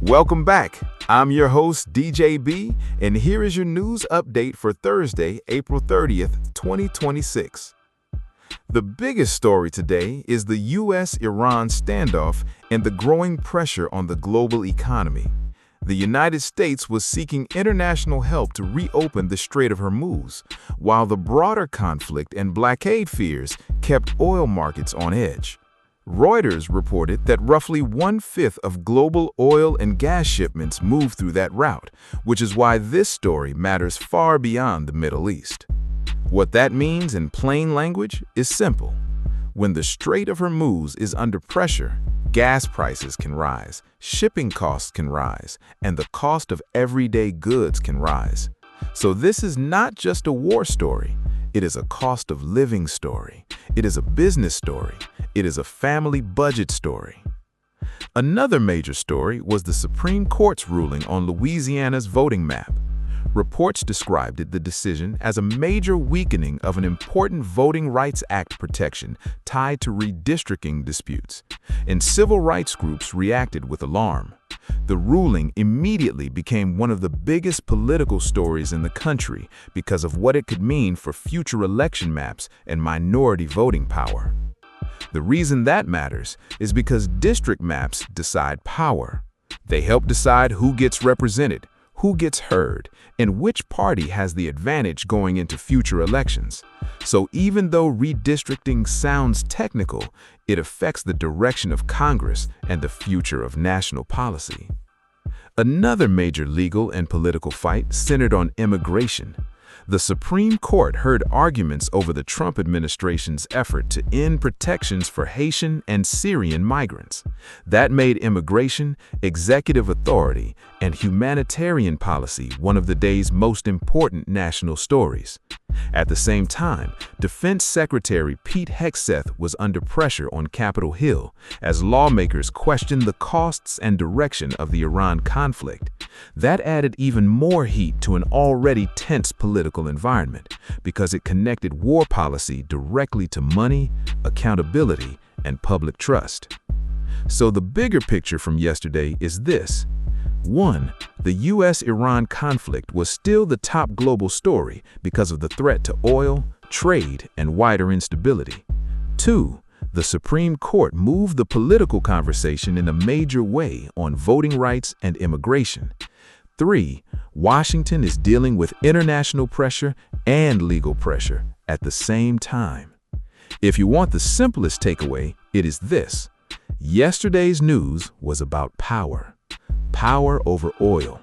Welcome back. I'm your host, DJB, and here is your news update for Thursday, April 30th, 2026. The biggest story today is the U.S.-Iran standoff and the growing pressure on the global economy. The United States was seeking international help to reopen the Strait of Hormuz, while the broader conflict and blockade fears kept oil markets on edge. Reuters reported that roughly one-fifth of global oil and gas shipments move through that route, which is why this story matters far beyond the Middle East. What that means in plain language is simple. When the Strait of Hormuz is under pressure, gas prices can rise, shipping costs can rise, and the cost of everyday goods can rise. So this is not just a war story. It is a cost of living story. It is a business story. It is a family budget story. Another major story was the Supreme Court's ruling on Louisiana's voting map. Reports described the decision as a major weakening of an important Voting Rights Act protection tied to redistricting disputes, and civil rights groups reacted with alarm. The ruling immediately became one of the biggest political stories in the country because of what it could mean for future election maps and minority voting power. The reason that matters is because district maps decide power. They help decide who gets represented, who gets heard, and which party has the advantage going into future elections. So even though redistricting sounds technical, it affects the direction of Congress and the future of national policy. Another major legal and political fight centered on immigration. The Supreme Court heard arguments over the Trump administration's effort to end protections for Haitian and Syrian migrants. That made immigration, executive authority, and humanitarian policy one of the day's most important national stories. At the same time, Defense Secretary Pete Hegseth was under pressure on Capitol Hill as lawmakers questioned the costs and direction of the Iran conflict. That added even more heat to an already tense political environment because it connected war policy directly to money, accountability, and public trust. So the bigger picture from yesterday is this. 1. The U.S.-Iran conflict was still the top global story because of the threat to oil, trade, and wider instability. 2. The Supreme Court moved the political conversation in a major way on voting rights and immigration. 3. Washington is dealing with international pressure and legal pressure at the same time. If you want the simplest takeaway, it is this. Yesterday's news was about power. Power over oil,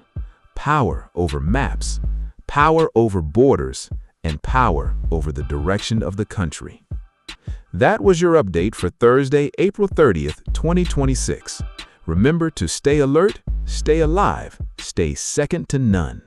power over maps, power over borders, and power over the direction of the country. That was your update for Thursday, April 30th, 2026. Remember to stay alert, stay alive, stay second to none.